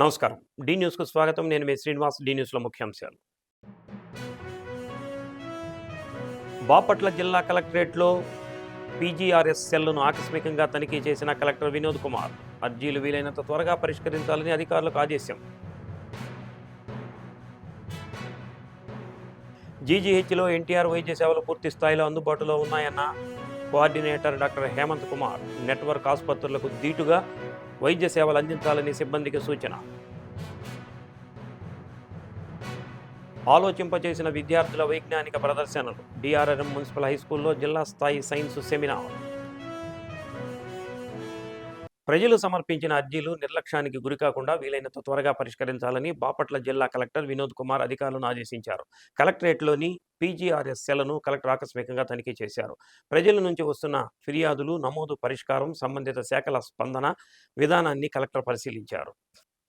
నమస్కారం. డి న్యూస్‌కు స్వాగతం. నేను మీ శ్రీనివాస్. డి న్యూస్‌లో ముఖ్యాంశాలు. బాపట్ల జిల్లా కలెక్టరేట్‌లో పీజీఆర్ఎస్ సెల్‌ను ఆకస్మికంగా తనిఖీ చేసిన కలెక్టర్ వినోద్ కుమార్. అర్జీలు వీలైనంత త్వరగా పరిష్కరించాలని అధికారులకు ఆదేశం. జీజీహెచ్‌లో ఎన్టీఆర్ వైద్య సేవలు పూర్తి స్థాయిలో అందుబాటులో ఉన్నాయన్న coordinator doctor Hemant Kumar. Network ఆసుపత్రులకు దీటుగా వైద్య సేవలు అందించాలని సిబ్బందికి సూచన. ఆలోచింపచేసిన విద్యార్థుల వైజ్ఞానిక ప్రదర్శనలు. డిఆర్ఆర్ఎం మున్సిపల్ హైస్కూల్లో జిల్లా స్థాయి సైన్స్ సెమినార్. ప్రజలు సమర్పించిన అర్జీలు నిర్లక్ష్యానికి గురికాకుండా వీలైనంత త్వరగా పరిష్కరించాలని బాపట్ల జిల్లా కలెక్టర్ వినోద్ కుమార్ అధికారులను ఆదేశించారు. కలెక్టరేట్లోని పీజీఆర్ఎస్ సెల్‌ను కలెక్టర్ ఆకస్మికంగా తనిఖీ చేశారు. ప్రజల నుంచి వస్తున్న ఫిర్యాదులు నమోదు, పరిష్కారం, సంబంధిత శాఖల స్పందన విధానాన్ని కలెక్టర్ పరిశీలించారు.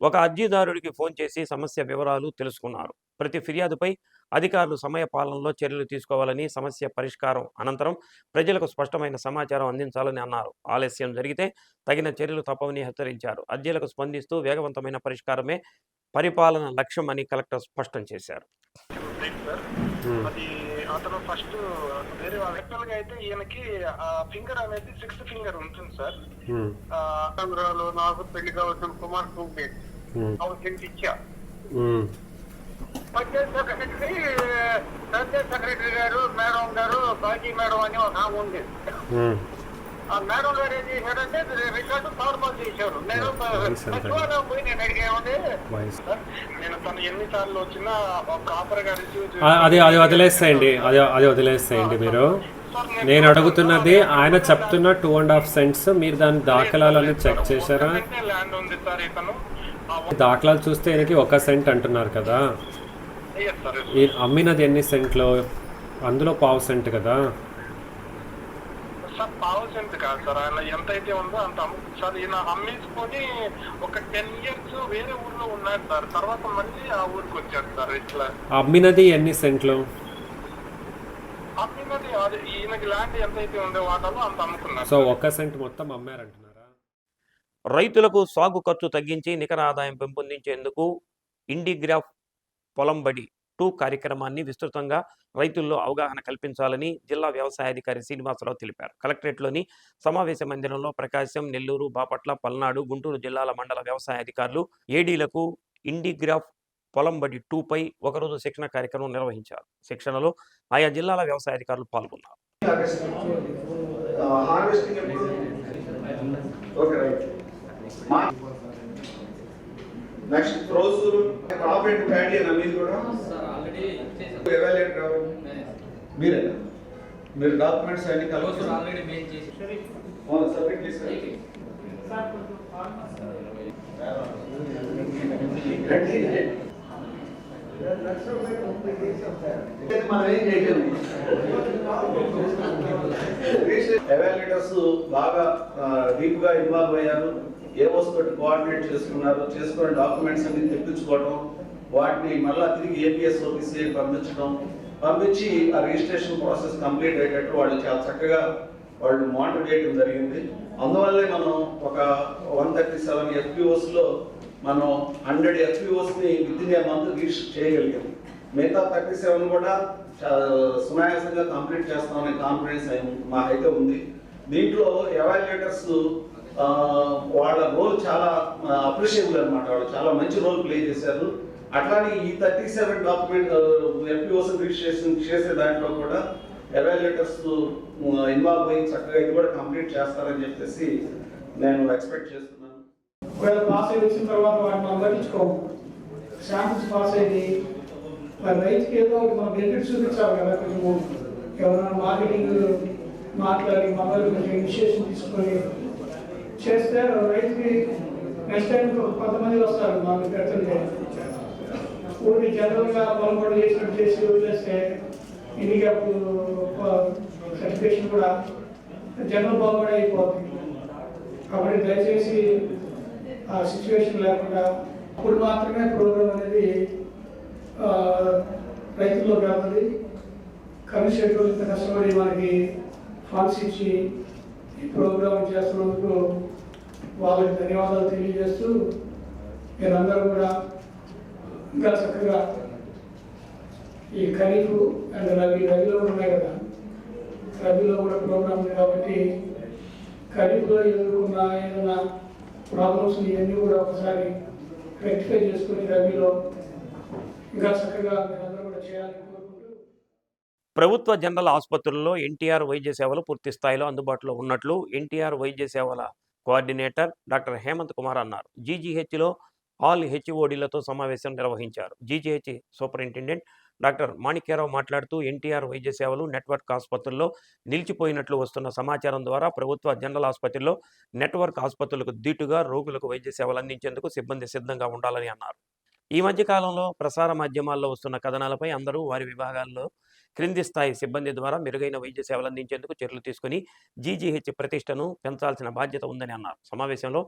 ఒక అర్జీదారుడికి ఫోన్ చేసి సమస్య వివరాలు తెలుసుకున్నారు. ప్రతి ఫిర్యాదుపై అధికారులు సమయ పాలనలో చర్యలు తీసుకోవాలని, సమస్య పరిష్కారం అనంతరం ప్రజలకు స్పష్టమైన సమాచారం అందించాలని అన్నారు. ఆలస్యం జరిగితే తగిన చర్యలు తప్పవని హెచ్చరించారు. అర్జీలకు స్పందిస్తూ వేగవంతమైన పరిష్కారమే పరిపాలన లక్ష్యం అని కలెక్టర్ స్పష్టం చేశారు. అది అతను ఫస్ట్ వేరే యాక్చువల్ గా అయితే ఈయనకి ఫింగర్ అనేది 6th ఫింగర్ ఉంటుంది సార్. ఆంధ్రాలో నాకు పెళ్లి కావాల్సిన కుమార్ కుంపే అవసరం ఇచ్చా. పంచాయత్ సెక్రటరీ గారు, మేడం గారు, బాజీ మేడం అని ఒక ఆమె ఉంది. ఆ మేడం గారు ఏం చేశారంటే రికార్డు ఫార్మల్ చేశారు. నేను సచివాలయం పోయి నేను అడిగామండి, నేను తను ఎన్నిసార్లు వచ్చినా ప్రాపర్ గా అది వదిలేస్తాయండి మీరు. నేను అడుగుతున్నది ఆయన చెప్తున్న 2.5 సెంట్స్ మీరు దాని దాఖలాలను చెక్ చేశారా? ల్యాండ్ ఉంది సార్. ఇతను దాఖలాలు చూస్తే ఆయనకి 1 సెంట్ అంటున్నారు కదా. అమ్మినది ఎన్ని సెంట్లు? అందులో 1/2 సెంట్ కదా సార్. 1/2 సెంట్ కాదు సార్, ఆయన ఎంత అయితే ఉందో అంత సార్. ఈయన అమ్మేసుకొని ఒక 10 years వేరే ఊర్లో ఉన్నాడు సార్. తర్వాత మళ్ళీ ఆ ఊరికి వచ్చాడు సార్. ఇట్లా అమ్మినది ఎన్ని సెంట్లు? అమ్మినది అది ఈయనకి ల్యాండ్ ఎంత అయితే ఉందో వాటాలో అంత అమ్ముకున్నారు. సో 1 సెంట్ మొత్తం అమ్మారంటున్నారా? రైతులకు సాగు ఖర్చు తగ్గించి నికర ఆదాయం పెంపొందించేందుకు ఇండిగ్రాఫ్ పొలంబడి 2 కార్యక్రమాన్ని విస్తృతంగా రైతుల్లో అవగాహన కల్పించాలని జిల్లా వ్యవసాయాధికారి శ్రీనివాసరావు తెలిపారు. కలెక్టరేట్లోని సమావేశ మందిరంలో ప్రకాశం, నెల్లూరు, బాపట్ల, పల్నాడు, గుంటూరు జిల్లాల మండల వ్యవసాయ అధికారులు, ఏడీలకు ఇండిగ్రాఫ్ పొలంబడి 2పై ఒకరోజు శిక్షణ కార్యక్రమం నిర్వహించారు. శిక్షణలో ఆయా జిల్లాల వ్యవసాయ అధికారులు పాల్గొన్నారు. నెక్స్ట్ ప్రోసూరు క్రాప్ అండ్ ప్యాడీ అన్న మీరు కూడా ఎవాల్యుయేట్ కావాలి. మీరేనా? మీరు డాక్యుమెంట్స్ అన్ని కలెక్ట్ ఆల్రెడీ మెయిల్ చేసి సబ్మిట్ చేశారు. ఎవాల్యుయేటర్స్ బాగా డీప్ గా ఇన్వాల్వ్ అయ్యారు. ఏ వస్తువు కోఆర్డినేట్ చేసుకుని డాక్యుమెంట్స్ అన్ని తెప్పించుకోవడం, వాటిని మళ్ళీ తిరిగి ఏపీఎస్ ఓపీసీ పంపించి ఆ రిజిస్ట్రేషన్ ప్రాసెస్ కంప్లీట్ అయ్యేటట్టు వాళ్ళు చాలా చక్కగా వాళ్ళు మానిటర్ చేయడం జరిగింది. అందువల్లే మనం ఒక 137 FPOsలో మనం 100 FPOsని వితిన్ ఏ మంత్ రిజిస్టర్ చేయగలిగాం. మిగతా 37 కూడా సునాయాసంగా కంప్లీట్ చేస్తామనే కాన్ఫిడెన్స్ మాకైతే ఉంది. దీంట్లో ఎవాల్యుయేటర్స్ వాళ్ళ రోల్ చాలా అప్రిషియబుల్ అనమాట. వాళ్ళు చాలా మంచి రోల్ ప్లే చేశారు. అట్లానే ఈ 37 డాక్యుమెంట్ FPOs రిజిస్ట్రేషన్ చేసే దాంట్లో కూడా ఎవాల్యుయేటర్స్ ఇన్వాల్వ్ అయ్యి చక్కగా ఇది కూడా కంప్లీట్ చేస్తారని చెప్పేసి నేను ఎక్స్పెక్ట్ చేస్తున్నాను. ఒకవేళ పాస్ అయి వచ్చిన తర్వాత వాటిని మనం పట్టించుకోము. శాంపిల్స్ పాస్ అయ్యి మరి రైతుకి ఏదో మన బెనిఫిట్ చూపించాలి కదా. కొంచెం ఎవరైనా మార్కెటింగ్ మాట్లాడి మమ్మల్ని కొంచెం ఇనిషియేషన్ తీసుకొని చేస్తే రైతుకి నెక్స్ట్ టైం కొంతమంది వస్తారు మాకు పెడుతుంటే. ఊరికి జనరల్గా పొలంబడి చేసినట్టు చేసి వదిలేస్తే ఇండిగ్రాఫ్ సర్టిఫికేషన్ కూడా జనరల్ పొలంబడి అయిపోతుంది. కాబట్టి దయచేసి ఆ సిచ్యువేషన్ లేకుండా అప్పుడు మాత్రమే ప్రోగ్రామ్ అనేది రైతుల్లో కావాలి. కమిషన్ ఇంత కష్టపడి మనకి ఫండ్స్ ఇచ్చి ఈ ప్రోగ్రామ్ చేస్తున్నందుకు వాళ్ళకి ధన్యవాదాలు తెలియజేస్తూ మీరందరూ కూడా ఇంకా చక్కగా ఈ ఖరీఫ్ అండ్ రబీలో ఉన్నాయి కదా, రబీలో కూడా ప్రోగ్రామ్ ఉంది కాబట్టి ఖరీఫ్లో ఎదుర్కొన్న ఏదైనా ప్రాబ్లమ్స్ ఇవన్నీ కూడా ఒకసారి రెక్టిఫై చేసుకుని రబీలో ఇంకా చక్కగా మీరందరూ కూడా చేయాలని కోరుకుంటూ. ప్రభుత్వ జనరల్ ఆసుపత్రుల్లో ఎన్టీఆర్ వైద్య సేవలు పూర్తి స్థాయిలో అందుబాటులో ఉన్నట్లు ఎన్టీఆర్ వైద్య సేవల కోఆర్డినేటర్ డాక్టర్ హేమంత్ కుమార్ అన్నారు. జీజీహెచ్లో ఆల్ హెచ్ఓడీలతో సమావేశం నిర్వహించారు. జీజీహెచ్ సూపరింటెండెంట్ డాక్టర్ మాణిక్యరావు మాట్లాడుతూ ఎన్టీఆర్ వైద్య సేవలు నెట్వర్క్ ఆసుపత్రుల్లో నిలిచిపోయినట్లు వస్తున్న సమాచారం ద్వారా ప్రభుత్వ జనరల్ ఆసుపత్రిలో నెట్వర్క్ ఆసుపత్రులకు దీటుగా రోగులకు వైద్య సేవలు అందించేందుకు సిబ్బంది సిద్ధంగా ఉండాలని అన్నారు. ఈ మధ్యకాలంలో ప్రసార మాధ్యమాల్లో వస్తున్న కథనాలపై అందరూ వారి విభాగాల్లో క్రింది స్థాయి సిబ్బంది ద్వారా మెరుగైన వైద్య సేవలు అందించేందుకు చర్యలు తీసుకుని జీజీహెచ్ ప్రతిష్టను పెంచాల్సిన బాధ్యత ఉందని అన్నారు. సమావేశంలో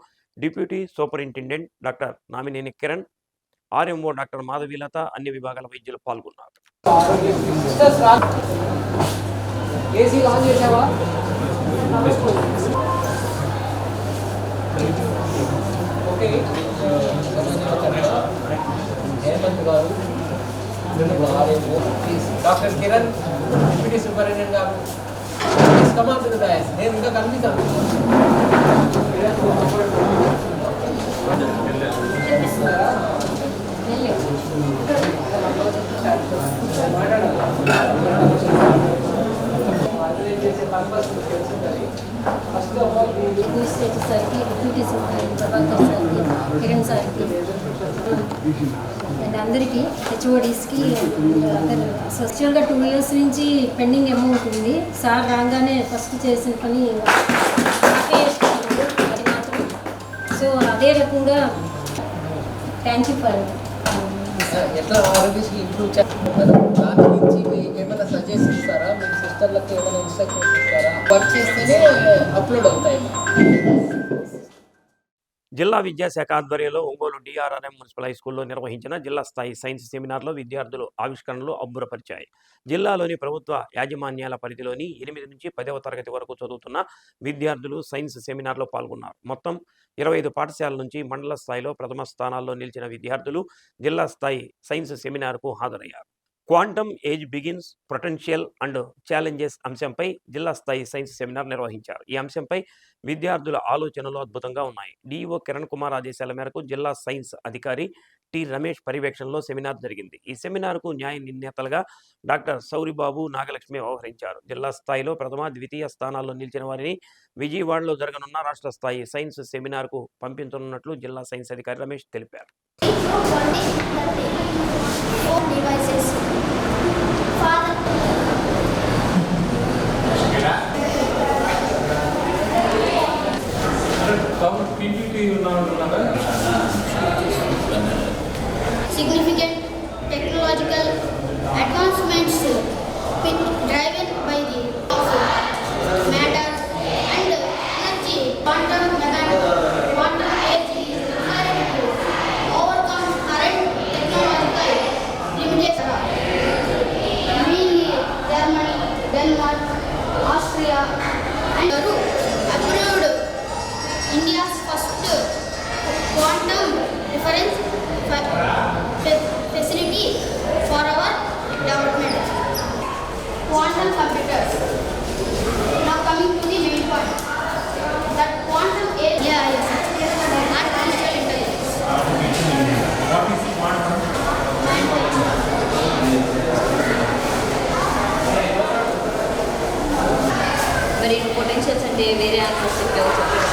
deputy superintendent doctor Namineni Kiran, RMO doctor Madhavilatha, అన్ని విభాగాల వైద్యులు పాల్గొన్నారు. డాక్టర్ కిరణ్, డిప్యూటీ సూపరింటెండెంట్ గారు, please come on to the dais. నేను ఇంకా కనిపిస్తాను. సార్కి, డిప్యూటీ ప్రభాకర్ సార్కి, కిరణ్ సార్కి అండ్ అందరికీ హెచ్ఓడీస్కి అందరు యాక్చువల్గా 2 years నుంచి పెండింగ్ అమౌంట్ ఉంది. సార్ రాగానే ఫస్ట్ చేసిన పని అది మాత్రం. సో అదే రకంగా థ్యాంక్ యూ ఫర్ ఎట్లా ఆరోగ్యశ్రీ ఇంప్రూవ్ చేస్తున్నారు, దాని నుంచి మీకు ఏమైనా సజెస్ట్ ఇస్తారా, మీ సిస్టర్లకు ఏమైనా ఇన్స్ట్రక్షన్స్ ఇస్తారా? వర్క్ చేస్తేనే అప్లోడ్ అవుతాయి. జిల్లా విద్యాశాఖ ఆధ్వర్యంలో ఒంగోలు డిఆర్ఆర్ఎం మున్సిపల్ హై స్కూల్లో నిర్వహించిన జిల్లా స్థాయి సైన్స్ సెమినార్లో విద్యార్థులు ఆవిష్కరణలు అబ్బురపరిచాయి. జిల్లాలోని ప్రభుత్వ యాజమాన్యాల పరిధిలోని 8 నుంచి 10వ తరగతి వరకు చదువుతున్న విద్యార్థులు సైన్స్ సెమినార్లో పాల్గొన్నారు. మొత్తం 25 పాఠశాలల నుంచి మండల స్థాయిలో ప్రథమ స్థానాల్లో నిలిచిన విద్యార్థులు జిల్లా స్థాయి సైన్స్ సెమినార్కు హాజరయ్యారు. Quantum age begins, potential and challenges అంశంపై జిల్లా స్థాయి సైన్స్ సెమినార్ నిర్వహించారు. ఈ అంశంపై విద్యార్థుల ఆలోచనలు అద్భుతంగా ఉన్నాయి. డిఈఓ కిరణ్ కుమార్ ఆదేశాల మేరకు జిల్లా సైన్స్ అధికారి టి రమేష్ పర్యవేక్షణలో సెమినార్ జరిగింది. ఈ సెమినార్కు న్యాయ నిర్ణేతలుగా డాక్టర్ సౌరిబాబు, నాగలక్ష్మి వ్యవహరించారు. జిల్లా స్థాయిలో ప్రథమ, ద్వితీయ స్థానాల్లో నిలిచిన వారిని విజయవాడలో జరగనున్న రాష్ట్ర స్థాయి సైన్స్ సెమినార్కు పంపించనున్నట్లు జిల్లా సైన్స్ అధికారి రమేష్ తెలిపారు. Significant technological advancements driven by the matter and energy. Quantum age is required to overcome current technological limitations. Mainly Germany, Denmark, Austria and Peru approved India's first quantum reference facility for our development. Quantum computers. Now coming to the main point. That quantum is artificial intelligence. What is quantum? మరి potentials అంటే వేరే answers చెప్పావు చెప్పండి.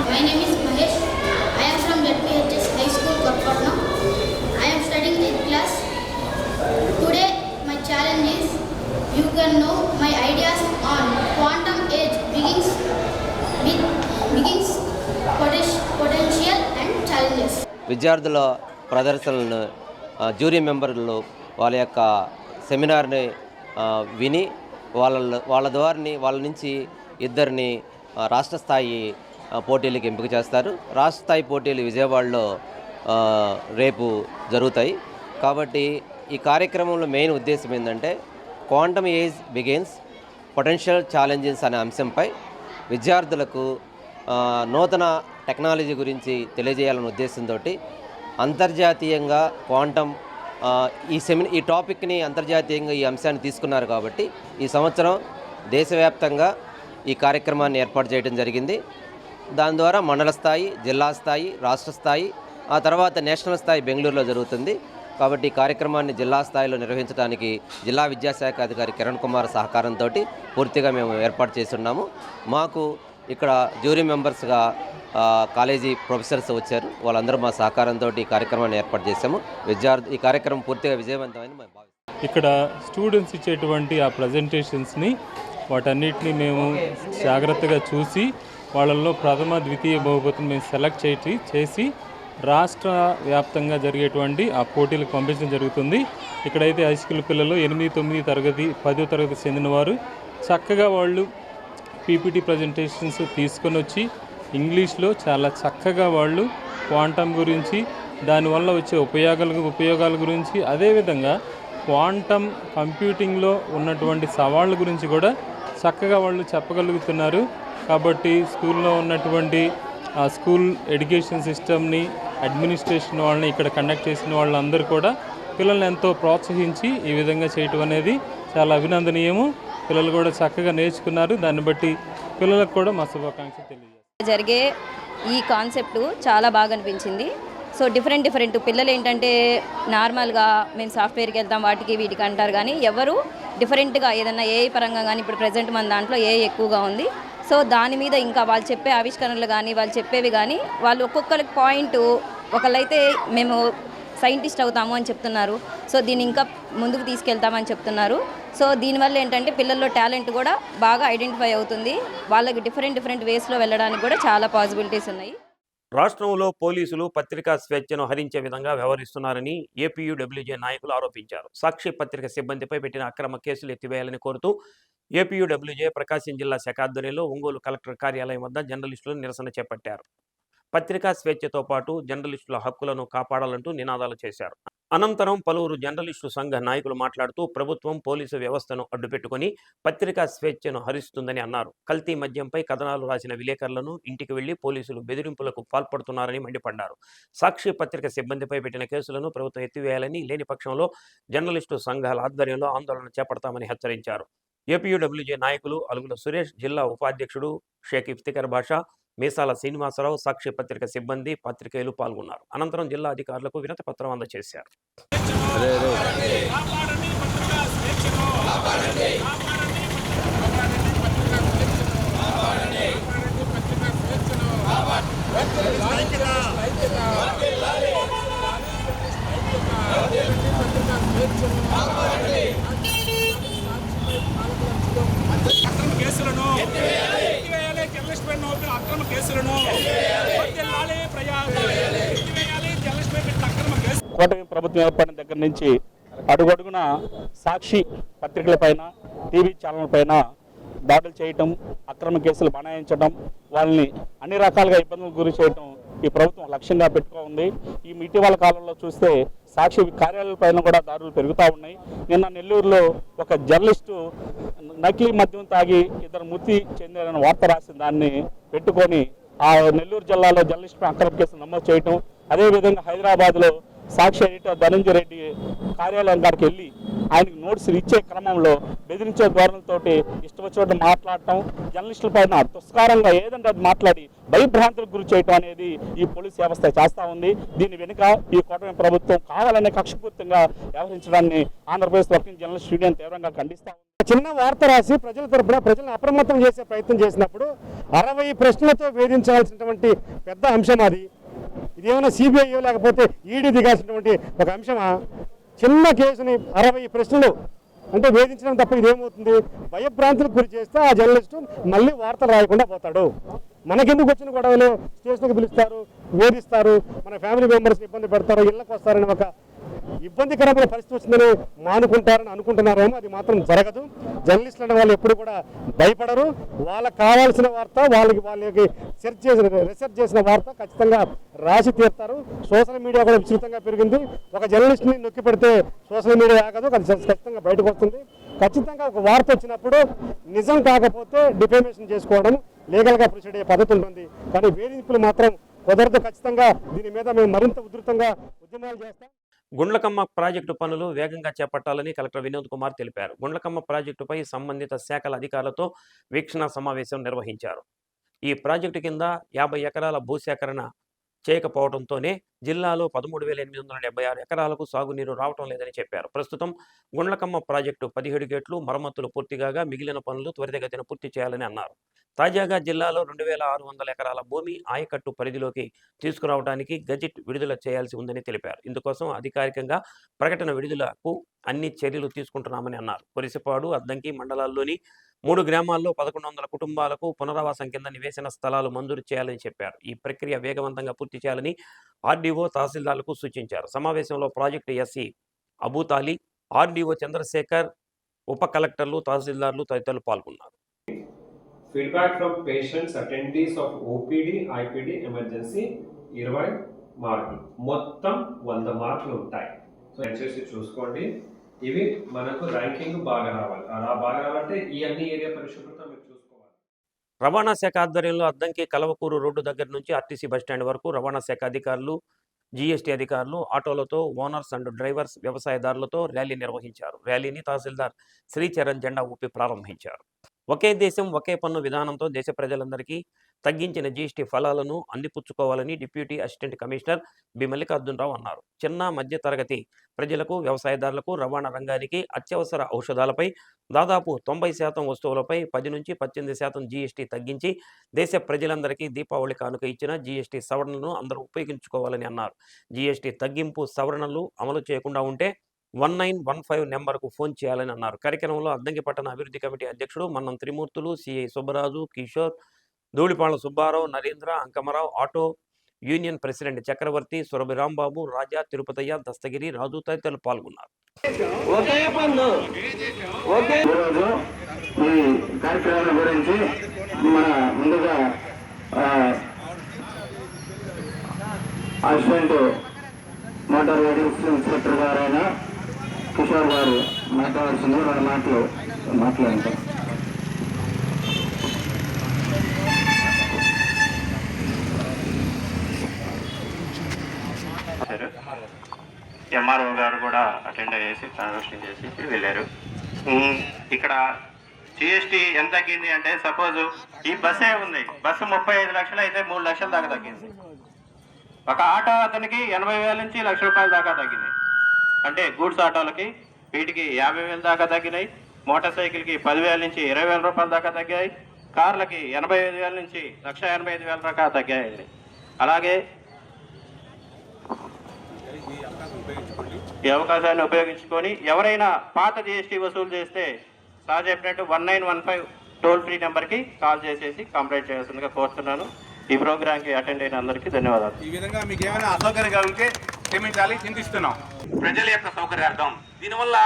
My name is Mahesh. I am from ZPHS High School, Korpatna. I am studying 8th class. Today, my challenge is you can know my ideas on quantum age begins, potential and challenges. విద్యార్థుల ప్రదర్శనలను jury మెంబర్లు వాళ్ళ యొక్క సెమినార్ని విని వాళ్ళ వాళ్ళ నుంచి ఇద్దరిని రాష్ట్ర స్థాయి పోటీలకు ఎంపిక చేస్తారు. రాష్ట్ర స్థాయి పోటీలు విజయవాడలో రేపు జరుగుతాయి. కాబట్టి ఈ కార్యక్రమంలో మెయిన్ ఉద్దేశం ఏంటంటే quantum age begins potential challenges అనే అంశంపై విద్యార్థులకు నూతన టెక్నాలజీ గురించి తెలియజేయాలనే ఉద్దేశంతో అంతర్జాతీయంగా క్వాంటమ్ ఈ టాపిక్ని అంతర్జాతీయంగా ఈ అంశాన్ని తీసుకున్నారు. కాబట్టి ఈ సంవత్సరం దేశవ్యాప్తంగా ఈ కార్యక్రమాన్ని ఏర్పాటు చేయడం జరిగింది. దాని ద్వారా మండల స్థాయి, జిల్లా స్థాయి, రాష్ట్ర స్థాయి, ఆ తర్వాత నేషనల్ స్థాయి బెంగళూరులో జరుగుతుంది. కాబట్టి ఈ కార్యక్రమాన్ని జిల్లా స్థాయిలో నిర్వహించడానికి జిల్లా విద్యాశాఖ అధికారి కిరణ్ కుమార్ సహకారంతో పూర్తిగా మేము ఏర్పాటు చేస్తున్నాము. మాకు ఇక్కడ జ్యూరీ మెంబర్స్గా కాలేజీ ప్రొఫెసర్స్ వచ్చారు. వాళ్ళందరూ మా సహకారంతో ఈ కార్యక్రమాన్ని ఏర్పాటు చేశాము. ఈ కార్యక్రమం పూర్తిగా విజయవంతమైంది మేము భావిస్తాం. ఇక్కడ స్టూడెంట్స్ ఇచ్చేటువంటి ఆ ప్రజెంటేషన్స్ని వాటన్నిటిని మేము జాగ్రత్తగా చూసి వాళ్ళల్లో ప్రథమ ద్వితీయ బహుమతిని మేము సెలెక్ట్ చేసి రాష్ట్ర వ్యాప్తంగా జరిగేటువంటి ఆ పోటీలకు పంపించడం జరుగుతుంది. ఇక్కడైతే హై స్కూల్ పిల్లలు 8, 9 తరగతి 10వ తరగతి చెందిన వారు చక్కగా వాళ్ళు పీపీటీ ప్రజెంటేషన్స్ తీసుకొని వచ్చి ఇంగ్లీష్లో చాలా చక్కగా వాళ్ళు క్వాంటమ్ గురించి, దానివల్ల వచ్చే ఉపయోగాల గురించి, అదేవిధంగా క్వాంటమ్ కంప్యూటింగ్లో ఉన్నటువంటి సవాళ్ళ గురించి కూడా చక్కగా వాళ్ళు చెప్పగలుగుతున్నారు. కాబట్టి స్కూల్లో ఉన్నటువంటి ఆ స్కూల్ ఎడ్యుకేషన్ సిస్టమ్ని, అడ్మినిస్ట్రేషన్ వాళ్ళని ఇక్కడ కండక్ట్ చేసిన వాళ్ళందరూ కూడా పిల్లల్ని ఎంతో ప్రోత్సహించి ఈ విధంగా చేయటం అనేది చాలా అభినందనీయము. పిల్లలు కూడా చక్కగా నేర్చుకున్నారు. దాన్ని బట్టి పిల్లలకు కూడా మా శుభాకాంక్షలు తెలియజేస్తాం. జరిగే ఈ కాన్సెప్ట్ చాలా బాగా అనిపించింది. సో డిఫరెంట్ పిల్లలు ఏంటంటే నార్మల్గా మేము సాఫ్ట్వేర్కి వెళ్తాం వీటికి అంటారు, కానీ ఎవరు డిఫరెంట్గా ఏదన్నా ఏఐ పరంగా కానీ ఇప్పుడు ప్రజెంట్ మన దాంట్లో ఏఐ ఎక్కువగా ఉంది. సో దాని మీద ఇంకా వాళ్ళు చెప్పే ఆవిష్కరణలు కానీ వాళ్ళు చెప్పేవి కానీ వాళ్ళు ఒక్కొక్కరికి పాయింట్, ఒకళ్ళైతే మేము సైంటిస్ట్ అవుతాము అని చెప్తున్నారు. సో దీన్ని ఇంకా ముందుకు తీసుకెళ్తామని చెప్తున్నారు. సో దీనివల్ల ఏంటంటే పిల్లల్లో టాలెంట్ కూడా బాగా ఐడెంటిఫై అవుతుంది. వాళ్ళకి డిఫరెంట్ వేస్లో వెళ్ళడానికి కూడా చాలా పాసిబిలిటీస్ ఉన్నాయి. రాష్ట్రంలో పోలీసులు పత్రికా స్వేచ్ఛను హరించే విధంగా వ్యవహరిస్తున్నారని ఏపీయూడబ్ల్యూజే నాయకులు ఆరోపించారు. సాక్షి పత్రిక సిబ్బందిపై పెట్టిన అక్రమ కేసులు ఎత్తివేయాలని కోరుతూ ఏపీయూడబ్ల్యూజే ప్రకాశం జిల్లా శాఖ ఆధ్వర్యంలో ఒంగోలు కలెక్టర్ కార్యాలయం వద్ద జర్నలిస్టులు నిరసన చేపట్టారు. పత్రికా స్వేచ్ఛతో పాటు జర్నలిస్టుల హక్కులను కాపాడాలంటూ నినాదాలు చేశారు. అనంతరం పలువురు జర్నలిస్టు సంఘ నాయకులు మాట్లాడుతూ ప్రభుత్వం పోలీసు వ్యవస్థను అడ్డుపెట్టుకుని పత్రికా స్వేచ్ఛను హరిస్తుందని అన్నారు. కల్తీ మద్యంపై కథనాలు రాసిన విలేకరులను ఇంటికి వెళ్లి పోలీసులు బెదిరింపులకు పాల్పడుతున్నారని మండిపడ్డారు. సాక్షి పత్రిక సిబ్బందిపై పెట్టిన కేసులను ప్రభుత్వం ఎత్తివేయాలని, లేని పక్షంలో జర్నలిస్టు సంఘాల ఆధ్వర్యంలో ఆందోళన చేపడతామని హెచ్చరించారు. ఏపీయూడబ్ల్యూజే నాయకులు అలుగుల సురేష్, జిల్లా ఉపాధ్యక్షుడు షేక్ ఇఫ్తిఖర్ బాషా, మీసాల శ్రీనివాసరావు, సాక్షి పత్రిక సిబ్బంది, పత్రికేయులు పాల్గొన్నారు. అనంతరం జిల్లా అధికారులకు వినతి పత్రం అందజేశారు. కూటమి ప్రభుత్వం ఏర్పడిన దగ్గర నుంచి అడుగడుగున సాక్షి పత్రికల పైన, టీవీ ఛానల్ పైన దాడులు చేయటం, అక్రమ కేసులు బనాయించడం, వాళ్ళని అన్ని రకాలుగా ఇబ్బందులకు గురి చేయటం ఈ ప్రభుత్వం లక్ష్యంగా పెట్టుకుంది. ఈ ఇటీవల కాలంలో చూస్తే సాక్షి కార్యాలయాల పైన కూడా దాడులు పెరుగుతూ ఉన్నాయి. నిన్న నెల్లూరులో ఒక జర్నలిస్టు నకిలీ మద్యం తాగి 2 మృతి చెందారని వార్త రాసిన దాన్ని పెట్టుకొని ఆ నెల్లూరు జిల్లాలో జర్నలిస్టుపై అక్రమ కేసులు నమోదు చేయటం, అదేవిధంగా హైదరాబాద్లో సాక్షి ఎడిటర్ ధనంజయ రెడ్డి కార్యాలయం కాడికి వెళ్ళి ఆయనకు నోటీసులు ఇచ్చే క్రమంలో బెదిరించే ధోరణులతోటి ఇష్టం వచ్చినట్టు మాట్లాడటం, జర్నలిస్టుల పైన దుస్కారంగా ఏదంటే అది మాట్లాడి భయభ్రాంతులకు గురి చేయటం అనేది ఈ పోలీస్ వ్యవస్థ చేస్తూ ఉంది. దీని వెనుక ఈ కూటమి ప్రభుత్వం కావాలనే కక్షపూర్తంగా వ్యవహరించడాన్ని ఆంధ్రప్రదేశ్ వర్కింగ్ జర్నలిస్ట్ యూనియన్ తీవ్రంగా ఖండిస్తా ఉంది. చిన్న వార్త రాసి ప్రజల తరపున ప్రజలను అప్రమత్తం చేసే ప్రయత్నం చేసినప్పుడు 60 ప్రశ్నలతో వేధించాల్సినటువంటి పెద్ద అంశం అది. ఇదేమైనా సిబిఐ లేకపోతే ఈడీ దిగాల్సినటువంటి ఒక అంశమా? చిన్న కేసుని 60 ప్రశ్నలు అంటే వేధించడం తప్ప ఇదేమవుతుంది? భయభ్రాంతులకు గురి చేస్తే ఆ జర్నలిస్టు మళ్ళీ వార్తలు రాయకుండా పోతాడు. మనకెందుకు వచ్చిన గొడవలు స్టేషన్కి పిలుస్తారు, వేధిస్తారు, మన ఫ్యామిలీ మెంబర్స్ ఇబ్బంది పెడతారు, ఇళ్ళకి వస్తారని ఒక ఇబ్బందికరమైన పరిస్థితి వచ్చిందని మానుకుంటారని అనుకుంటున్నారేమో, అది మాత్రం జరగదు. జర్నలిస్టులు అనే వాళ్ళు ఎప్పుడు కూడా భయపడరు. వాళ్ళకి కావాల్సిన వార్త, వాళ్ళకి రీసెర్చ్ చేసిన వార్త ఖచ్చితంగా రాసి తీరుతారు. సోషల్ మీడియా కూడా విస్తృతంగా పెరిగింది. ఒక జర్నలిస్ట్ని నొక్కి పెడితే సోషల్ మీడియా ఆగదు, అది ఖచ్చితంగా బయటకు వస్తుంది. ఖచ్చితంగా ఒక వార్త వచ్చినప్పుడు నిజం కాకపోతే డిఫేమేషన్ చేసుకోవడం లీగల్గా ప్రొసీడ్ అయ్యే పద్ధతి ఉంటుంది. కానీ వేధింపులు మాత్రం కుదరదు. ఖచ్చితంగా దీని మీద మేము మరింత ఉధృతంగా ఉద్యమాలు చేస్తాం. గుండ్లకమ్మ ప్రాజెక్టు పనులు వేగంగా చేపట్టాలని కలెక్టర్ వినోద్ కుమార్ తెలిపారు. గుండ్లకమ్మ ప్రాజెక్టుపై సంబంధిత శాఖల అధికారులతో వీక్షణ సమావేశం నిర్వహించారు. ఈ ప్రాజెక్టు కింద 50 ఎకరాల భూసేకరణ చేయకపోవడంతోనే జిల్లాలో 13,876 ఎకరాలకు సాగునీరు రావటం లేదని చెప్పారు. ప్రస్తుతం గుండ్లకమ్మ ప్రాజెక్టు 17 గేట్లు మరమ్మతులు పూర్తిగా మిగిలిన పనులు త్వరితగతిన పూర్తి చేయాలని అన్నారు. తాజాగా జిల్లాలో 2,600 ఎకరాల భూమి ఆయకట్టు పరిధిలోకి తీసుకురావడానికి గజెట్ విడుదల చేయాల్సి ఉందని తెలిపారు. ఇందుకోసం అధికారికంగా ప్రకటన విడుదలకు అన్ని చర్యలు తీసుకుంటున్నామని అన్నారు. కొరిసిపాడు, అద్దంకి మండలాల్లోని 3 గ్రామాల్లో 1100 కుటుంబాలకు పునరావాసం కింద నివేశన స్థలాలు మంజూరు చేయాలని చెప్పారు. ఈ ప్రక్రియ వేగవంతంగా పూర్తి చేయాలని ఆర్డీఓ, తహసీల్దార్లకు సూచించారు. సమావేశంలో ప్రాజెక్టు ఎస్సీ అబూతాలి, ఆర్డీఓ చంద్రశేఖర్, ఉప కలెక్టర్లు, తహసీల్దార్లు తదితరులు పాల్గొన్నారు. Feedback from patients attendees of OPD, IPD, emergency 20 మార్కులు, మొత్తం 100 మార్కులు ఉంటాయి. సో దయచేసి చూసుకోండి. ఇవి మనకు ర్యాంకింగ్ బాగా రావాలి. అలా బాగా రావాలంటే ఈ అన్ని ఏరియా పరిశుభ్రత మీరు చూసుకోవాలి. రవాణా శాఖ ఆధ్వర్యంలో అద్దంకి కలవకూరు రోడ్డు దగ్గర నుంచి ఆర్టీసీ బస్టాండ్ వరకు రవాణా శాఖ అధికారులు, జీఎస్టీ అధికారులు, ఆటోలతో, ఓనర్స్ అండ్ డ్రైవర్స్, వ్యవసాయదారులతో ర్యాలీ నిర్వహించారు. ర్యాలీని తహసీల్దార్ శ్రీచరణ్ జెండా ఊపి ప్రారంభించారు. ఒకే దేశం ఒకే పన్ను విధానంతో దేశ ప్రజలందరికీ తగ్గించిన జీఎస్టీ ఫలాలను అందిపుచ్చుకోవాలని deputy assistant commissioner B Mallikarjunarao అన్నారు. చిన్న మధ్య తరగతి ప్రజలకు, వ్యవసాయదారులకు, రవాణా రంగానికి అత్యవసర ఔషధాలపై దాదాపు 90% వస్తువులపై 10 నుంచి 18% జీఎస్టీ తగ్గించి దేశ ప్రజలందరికీ దీపావళి కానుక ఇచ్చిన జీఎస్టీ సవరణలను అందరూ ఉపయోగించుకోవాలని అన్నారు. జీఎస్టీ తగ్గింపు సవరణలు అమలు చేయకుండా ఉంటే 1915 నెంబర్కు ఫోన్ చేయాలని అన్నారు. కార్యక్రమంలో అద్దంకి పట్టణ అభివృద్ధి కమిటీ అధ్యక్షుడు Mannam Trimurthulu, CI Subbaraju, Kishore, Dhulipalla Subbarao, Narendra, Ankamarao, auto union president Chakravarthi, Surabhi Rambabu, Raja, Tirupathaiah, Dastagiri, Raju తదితరులు పాల్గొన్నారు. ఈ కార్యక్రమాల గురించి మన ముందుగా అసిస్టెంట్ మోటార్ వెహికల్స్ ఇన్స్పెక్టర్ గారైన కిషోర్ గారు మాట్లాడాల్సింది 2 మాటలు మాట్లాడతారు. ఎంఆర్ఓ గారు కూడా అటెండ్ అయ్యేసి ట్రాన్సాక్షన్ చేసి వెళ్ళారు. ఇక్కడ జిఎస్టీ ఎంత తగ్గింది అంటే, సపోజ్ ఈ బస్సే ఉంది, బస్సు 35 లక్షలు అయితే 3 లక్షల దాకా తగ్గింది. ఒక ఆటో అతనికి 80,000 నుంచి 1,00,000 రూపాయల దాకా తగ్గింది. అంటే గూడ్స్ ఆటోలకి వీటికి 50,000 దాకా తగ్గినాయి, మోటార్ సైకిల్కి 10,000 నుంచి 20,000 రూపాయల దాకా తగ్గాయి, కార్లకి 85,000 నుంచి 1,85,000 దాకా తగ్గాయి. అలాగే ఈ అవకాశాన్ని ఉపయోగించుకొని ఎవరైనా పాత జిఎస్టీ వసూలు చేస్తే సార్ చెప్పినట్టు 1915 టోల్ ఫ్రీ నెంబర్కి కాల్ చేసేసి కంప్లైంట్ చేయాల్సిందిగా కోరుతున్నాను. ఈ ప్రోగ్రామ్కి అటెండ్ అయిన అందరికీ ధన్యవాదాలు. ఈ విధంగా మీకు ఏమైనా అసౌకర్యం కలిగితే క్షమించాలి, చింతిస్తున్నాం. ప్రజల యొక్క సౌకర్యార్థం దీనివల్ల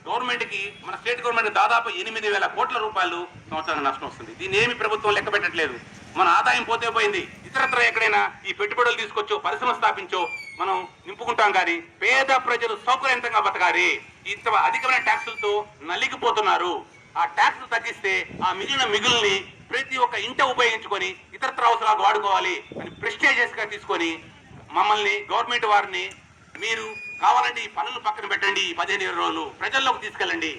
గవర్నమెంట్కి, మన స్టేట్ గవర్నమెంట్ దాదాపు 8,000 కోట్ల రూపాయలు సంవత్సరానికి నష్టం వస్తుంది. దీన్ని ఏమి ప్రభుత్వం లెక్క పెట్టట్లేదు. మన ఆదాయం పోతే పోయింది, ఇతరత్ర ఎక్కడైనా ఈ పెట్టుబడులు తీసుకొచ్చో పరిశ్రమ స్థాపించో మనం నింపుకుంటాం. కానీ పేద ప్రజలు సౌకర్యంతంగా బతకాలి. ఇంత అధికమైన ట్యాక్సులతో నలిగిపోతున్నారు. ఆ ట్యాక్స్ తగ్గిస్తే ఆ మిగుల్ని ప్రతి ఒక్క ఇంట ఉపయోగించుకొని ఇతరత్ర అవసరాలకు వాడుకోవాలి అని ప్రెస్టేజియస్ గా తీసుకొని మమ్మల్ని, గవర్నమెంట్ వారిని, మీరు కావాలంటే ఈ పనులు పక్కన పెట్టండి, 15 రోజులు ప్రజల్లోకి తీసుకెళ్ళండి.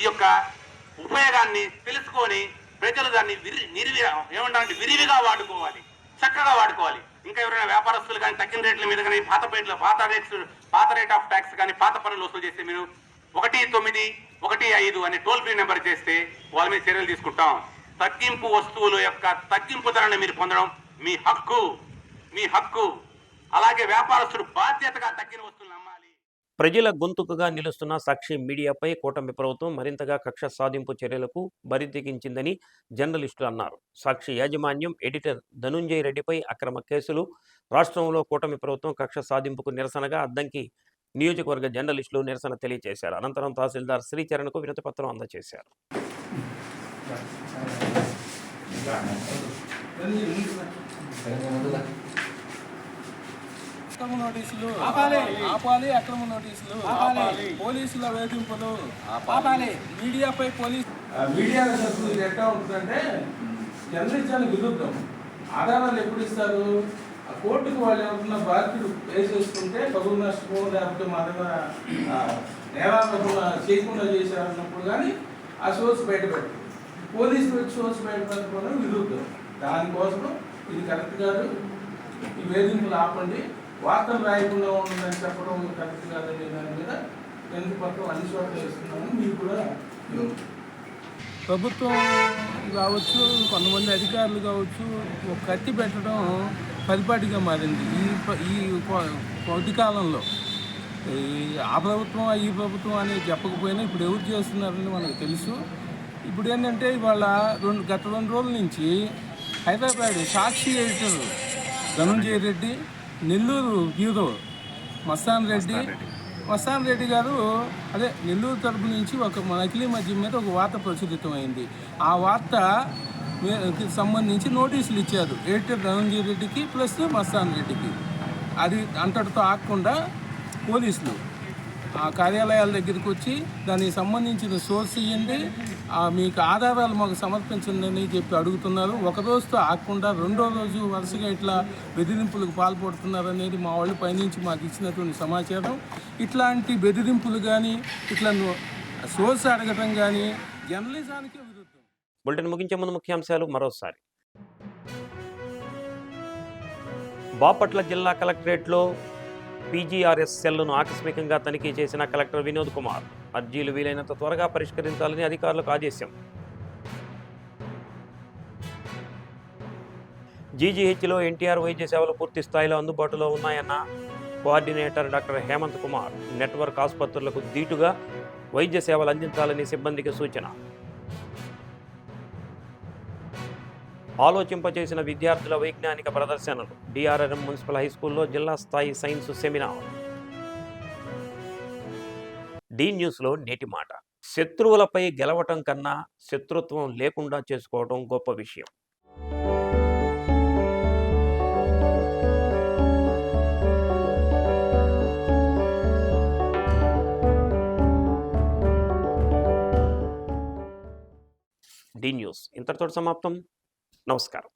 ఈ యొక్క ఉపయోగాన్ని తెలుసుకొని ప్రజలు దాన్ని విరివిగా వాడుకోవాలి, చక్కగా వాడుకోవాలి. ఇంకా ఎవరైనా వ్యాపారస్తులు కానీ తగ్గిన రేట్ల మీద కానీ పాత రేట్ ఆఫ్ ట్యాక్స్ కానీ పాత పనులు వసూలు చేస్తే మీరు 1915 అనే టోల్ ఫ్రీ నెంబర్ చేస్తే వాళ్ళ మీద చర్యలు తీసుకుంటాం. తగ్గింపు వస్తువుల యొక్క తగ్గింపు ధరను మీరు పొందడం మీ హక్కు. అలాగే వ్యాపారస్తుడు బాధ్యతగా తగ్గిన వస్తువులు అమ్మాలి. ప్రజల గొంతుకుగా నిలుస్తున్న సాక్షి మీడియాపై కూటమి ప్రభుత్వం మరింతగా కక్ష సాధింపు చర్యలకు బరితెగించిందని జర్నలిస్టులు అన్నారు. సాక్షి యాజమాన్యం, ఎడిటర్ ధనుంజయ రెడ్డిపై అక్రమ కేసులు, రాష్ట్రంలో కూటమి ప్రభుత్వం కక్ష సాధింపుకు నిరసనగా అద్దంకి నియోజకవర్గ జర్నలిస్టులు నిరసన తెలియజేశారు. అనంతరం తహసీల్దార్ శ్రీచరణ్కు వినతి పత్రం అందజేశారు. అక్రమ నోటీసులు ఆపాలి, అక్రమ నోటీసులు ఆపాలి, పోలీసుల వేధింపులు ఆపాలి, మీడియాపై మీడియా ఇది ఎట్లా ఉంటుందంటే జర్నలిస్టానికి విరుద్ధం. ఆధారాలు ఎప్పుడు ఇస్తారు? ఆ కోర్టుకు వాళ్ళు ఏమన్నా బాధ్యులు వేసేసుకుంటే పరువు నష్టమో లేకపోతే మన నేరాలను చేయకుండా చేశారన్నప్పుడు కానీ ఆ సోర్స్ బయటపెట్టారు. పోలీసులు వచ్చి సోర్స్ బయటపెట్టుకోవడం విరుద్ధం. దానికోసం ఇది కరెక్ట్ కాదు, ఈ వేధింపులు ఆపండి, వార్తలు రాయకుండా ఉంటుందని చెప్పడం కరెక్ట్ కాదని దాని మీద ఎంత పత్రం అన్ని చోట్ల వేస్తున్నాను. మీరు కూడా ప్రభుత్వం కావచ్చు, కొంతమంది అధికారులు కావచ్చు, ఒక కత్తి పెట్టడం పరిపాటిగా మారింది ఈ కొద్ది కాలంలో. ఆ ప్రభుత్వం ఈ ప్రభుత్వం అనేది చెప్పకపోయినా ఇప్పుడు ఎవరు చేస్తున్నారని మనకు తెలుసు. ఇప్పుడు ఏంటంటే ఇవాళ గత 2 రోజుల నుంచి హైదరాబాద్ సాక్షి ఎడిటర్ ధనంజయ రెడ్డి, నెల్లూరు బ్యూరో మస్తాన్ రెడ్డి గారు అదే నెల్లూరు తరపు నుంచి ఒక నకిలీ మద్యం మీద ఒక వార్త ప్రచురితమైంది. ఆ వార్త సంబంధించి నోటీసులు ఇచ్చారు ఎడిటర్ ధనంజయ రెడ్డికి ప్లస్ మస్తాన్ రెడ్డికి. అది అంతటితో ఆగకుండా పోలీసులు ఆ కార్యాలయాల దగ్గరికి వచ్చి దానికి సంబంధించిన సోర్స్ ఇవ్వండి, మీకు ఆధారాలు మాకు సమర్పించండి అని చెప్పి అడుగుతున్నారు. ఒక రోజుతో ఆగకుండా 2వ రోజు వరుసగా ఇట్లా బెదిరింపులకు పాల్పడుతున్నారు అనేది మా వాళ్ళు పైనుంచి మాకు ఇచ్చినటువంటి సమాచారం. ఇట్లాంటి బెదిరింపులు కానీ ఇట్లా సోర్స్ అడగటం కానీ జర్నలిజానికి విరుద్ధం. బులెటిన్ ముగించే ముందు ముఖ్యాంశాలు మరోసారి. బాపట్ల జిల్లా కలెక్టరేట్లో పీజీఆర్ఎస్ సెల్ను ఆకస్మికంగా తనిఖీ చేసిన కలెక్టర్ వినోద్ కుమార్. అర్జీలు వీలైనంత త్వరగా పరిష్కరించాలని అధికారులకు ఆదేశం. జీజీహెచ్లో ఎన్టీఆర్ వైద్య సేవలు పూర్తి స్థాయిలో అందుబాటులో ఉన్నాయన్న coordinator doctor Hemant Kumar. Network ఆసుపత్రులకు దీటుగా వైద్య సేవలు అందించాలని సిబ్బందికి సూచన. ఆలోచింపచేసిన విద్యార్థుల వైజ్ఞానిక ప్రదర్శనలు. డిఆర్ఆర్ఎం మున్సిపల్ హైస్కూల్లో జిల్లా స్థాయి సైన్స్ సెమినార్. డి న్యూస్లో నేటి మాట. శత్రువులపై గెలవటం కన్నా శత్రుత్వం లేకుండా చేసుకోవటం గొప్ప విషయం. డి న్యూస్ ఇంతటితో సమాప్తం. నమస్కారం.